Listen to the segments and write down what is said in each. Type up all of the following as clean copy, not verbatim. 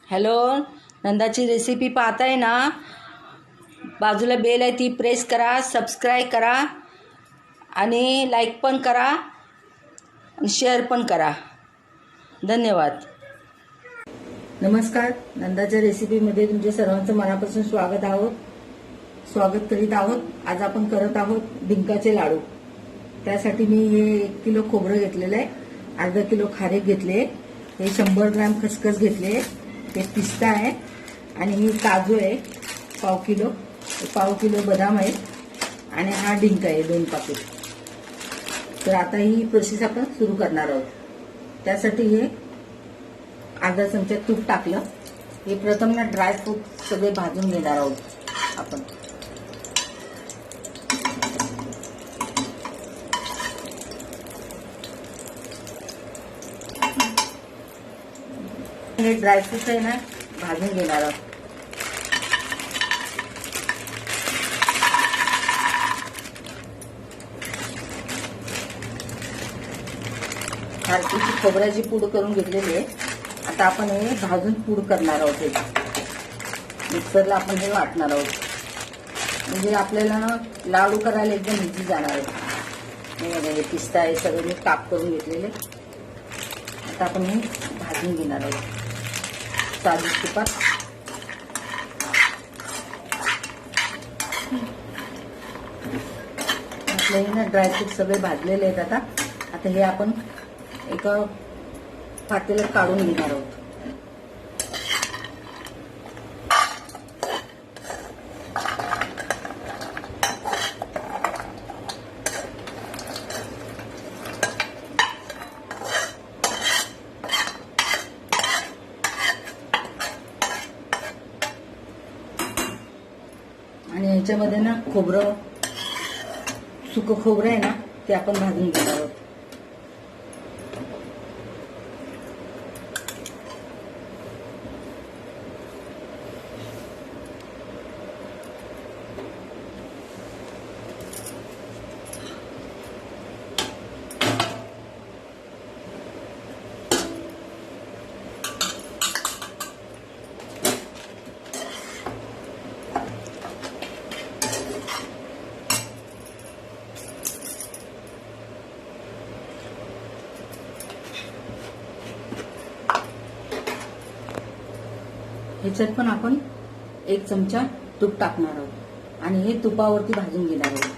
Hello, नंदाची recipe पाहताय ना? बाजूला बेल आहे ती प्रेस करा, सबस्क्राईब करा आणि लाईक पण करा आणि शेअर पण करा. धन्यवाद. नमस्कार, नंदाच्या रेसिपीमध्ये तुमच्या सर्वांचं मनापासून स्वागत करीत आहोत. आज आपण करत आहोत डिंकाचे लाडू. त्यासाठी मी हे 1 किलो खोबरं घेतलेलं आहे, अर्धा किलो खारीक घेतले, हे 100 ग्रॅम खसखस घेतले, हे पिस्ता आहे आणि ही काजू आहे पाव किलो बदाम आहे आणि हा डिंक आहे 2 पाकीट. तर आता ही प्रोसेस आपण सुरू करणार आहोत. त्यासाठी हे अर्धा चमचा तूप टाकलं. हे प्रथम ना ड्रायफ्रूट सगळे भाजून घेणार आहोत आपण. हे ड्रायफ्रूट आहे ना भाजून घेणार आहोत. खारकीची खोबऱ्याची पूड करून घेतलेली आहे. आता आपण हे भाजून पूड करणार आहोत. हे मिक्सरला आपण हे वाटणार आहोत, म्हणजे आपल्याला ना लाडू करायला एकदम इझी जाणार आहे. हे पिस्ता आहे सगळे मी काप करून घेतलेले. आता आपण हे भाजून घेणार आहोत साजूक तुपात. आपले ना ड्रायफ्रूट सगळे भाजलेले आहेत. आता हे आपण एका पातेल्यात काढून घेणार आहोत. आणि याच्यामध्ये ना सुकं खोबरं आहे ना ते आपण भाजून घेणार आहोत. ह्याच्यात पण आपण 1 चमचा तूप टाकणार आहोत आणि हे तुपावरती भाजून घेणार आहोत.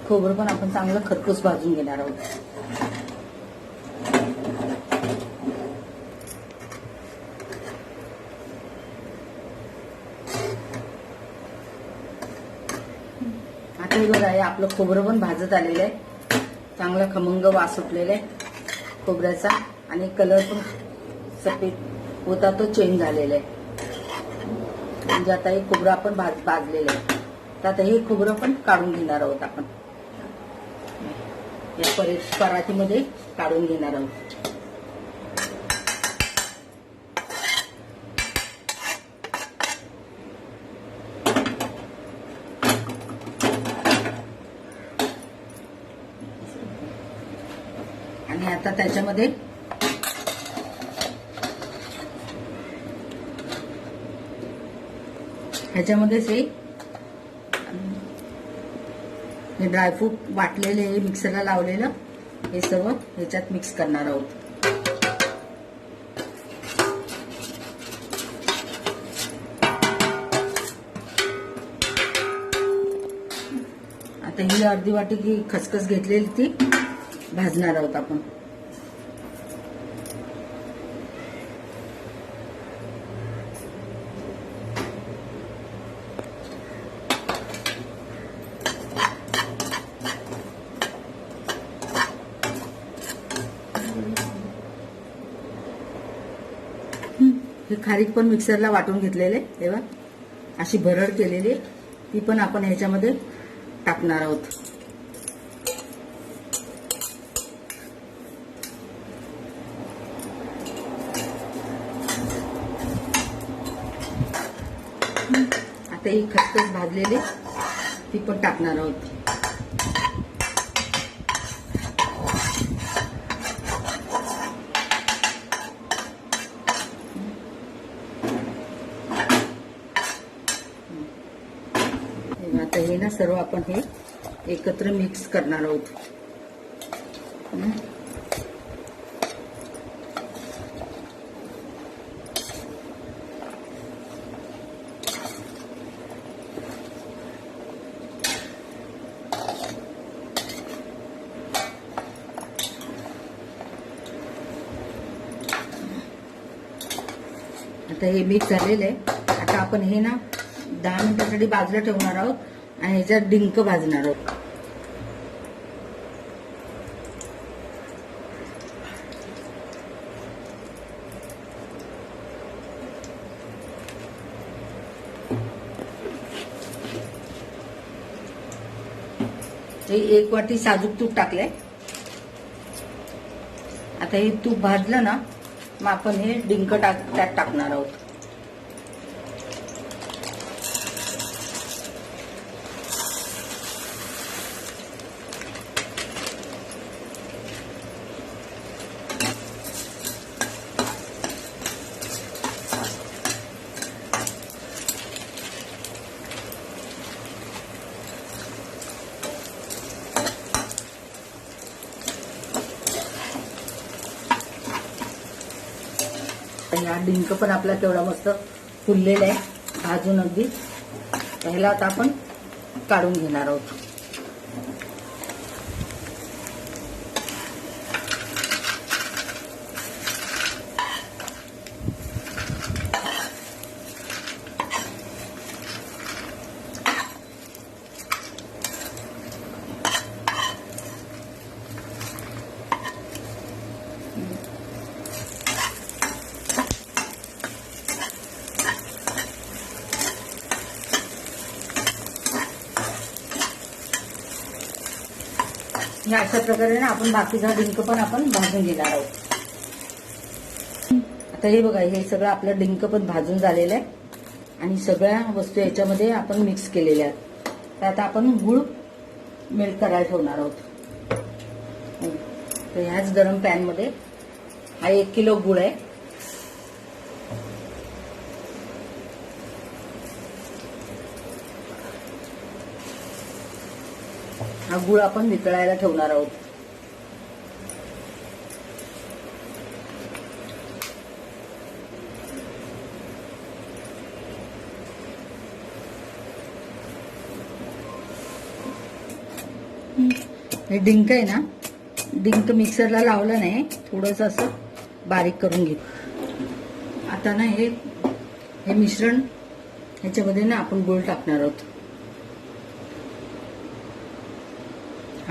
खोबरं पण आपण चांगलं खरपूस भाजून घेणार आहोत. आता हे बघा, हे आपलं खोबरं पण भाजत आलेलं आहे. चांगला खमंग वास सुटलेला आहे खोबऱ्याचा आणि कलर पण सफेद होता तो चेंज झालेला आहे. म्हणजे आता हे खोबरं आपण भाजलेलं आहे. तर आता हे खोबरं पण काढून घेणार आहोत आपण. या परातीमध्ये काढून घेणार आहोत. आणि आता त्याच्यामध्ये ह्याच्यामध्येच हे ड्रायफ्रूट वाटलेले, हे मिक्सरला लावलेलं, हे सर्व ह्याच्यात मिक्स करणार आहोत. आता ही अर्धी वाटी की खसखस घेतलेली ती भाजणार आहोत आपण. ही खारीक पण मिक्सरला वाटून घेतलेले तेव्हा अशी भरड केलेली ती पण आपण ह्याच्यामध्ये टाकणार आहोत. आता ही खसखस भाजलेली ती पण टाकणार आहोत. आता हे ना सर्व आपण हे एकत्र मिक्स करणार आहोत. आता हे मिक्स झालेलं आहे. आता आपण हे ना 10 मिनिटांसाठी बाजूला ठेवणार आहोत आणि ह्याच्यात डिंक भाजणार आहोत. हे 1 वाटी साजूक तूप टाकलंय. आता हे तूप भाजलं ना मग आपण हे डिंक त्यात टाकणार आहोत. हा डिंक पण आपला केवढा मस्त फुललेला आहे भाजून अगदी. ह्याला आता आपण काढून घेणार आहोत. अशा प्रकारे ना आपण बाकीचा डिंक पण आपण भाजून घेणार आहोत. आता हे बघा हे सगळं आपलं डिंक पण भाजून झालेलं आहे आणि सगळ्या वस्तू याच्यामध्ये आपण मिक्स केलेल्या आहेत. तर आता आपण गूळ मेल्ट करायला ठेवणार आहोत. तर ह्याच गरम पॅन मध्ये हा 1 किलो गूळ आहे. हा गूळ आपण वितळायला ठेवणार आहोत. हे डिंक आहे ना, डिंक मिक्सरला लावलं नाही, थोडंसं असं बारीक करून घे. आता ना हे मिश्रण ह्याच्यामध्ये ना आपण गूळ टाकणार आहोत.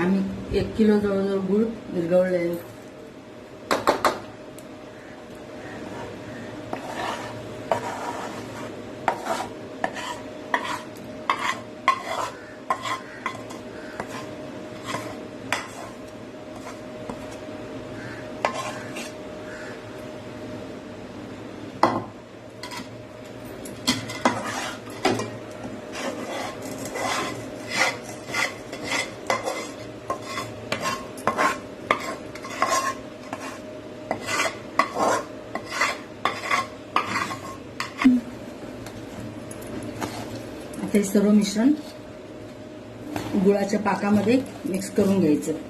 आम्ही 1 किलो जवळजवळ गूळ विरघळलेला. आता हे सर्व मिश्रण गुळाच्या पाकामध्ये मिक्स करून घ्यायचं.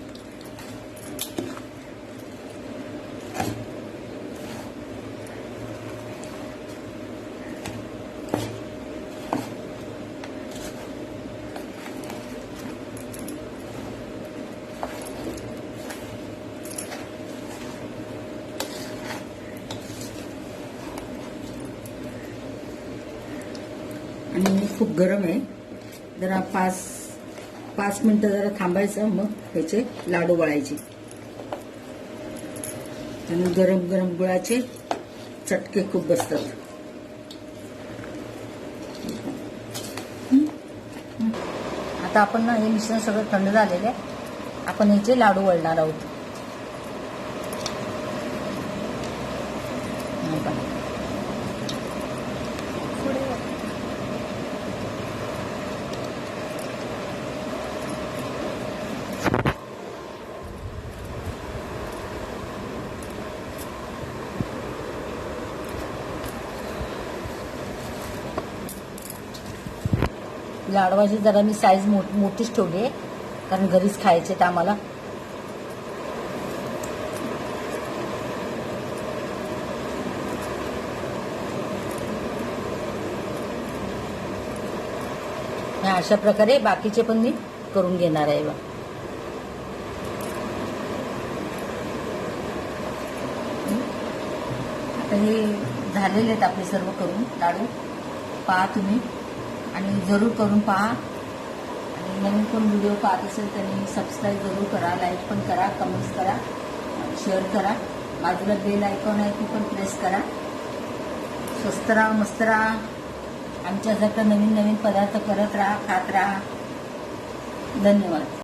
आणि खूप गरम आहे, जरा 5 मिनिटं जरा थांबायचं, मग ह्याचे लाडू वळायचे. आणि गरम गरम गुळाचे चटके खूप बसतात. आता आपण ना हे मिश्रण सगळं थंड झालेलं आहे. आपण याचे लाडू वळणार आहोत. लाडवाची जरा मी साईज मोठीच ठेवली आहे, कारण घरीच खायचे तर आम्हाला. अशा प्रकारे बाकीचे पण मी करून घेणार आहे. आता हे झालेले आहेत आपले सर्व करून लाडू. पहा तुम्ही आणि जरूर करून पहा. आणि नवीन कोण व्हिडिओ पाहत असेल त्यांनी सबस्क्राईब जरूर करा, लाईक पण करा, कमेंट्स करा, शेअर करा. बाजूला बेल आयकॉन आहे ती पण प्रेस करा. स्वस्त राहा, मस्त राहा. आमच्यासारखं नवीन नवीन पदार्थ करत राहा, खात राहा. धन्यवाद.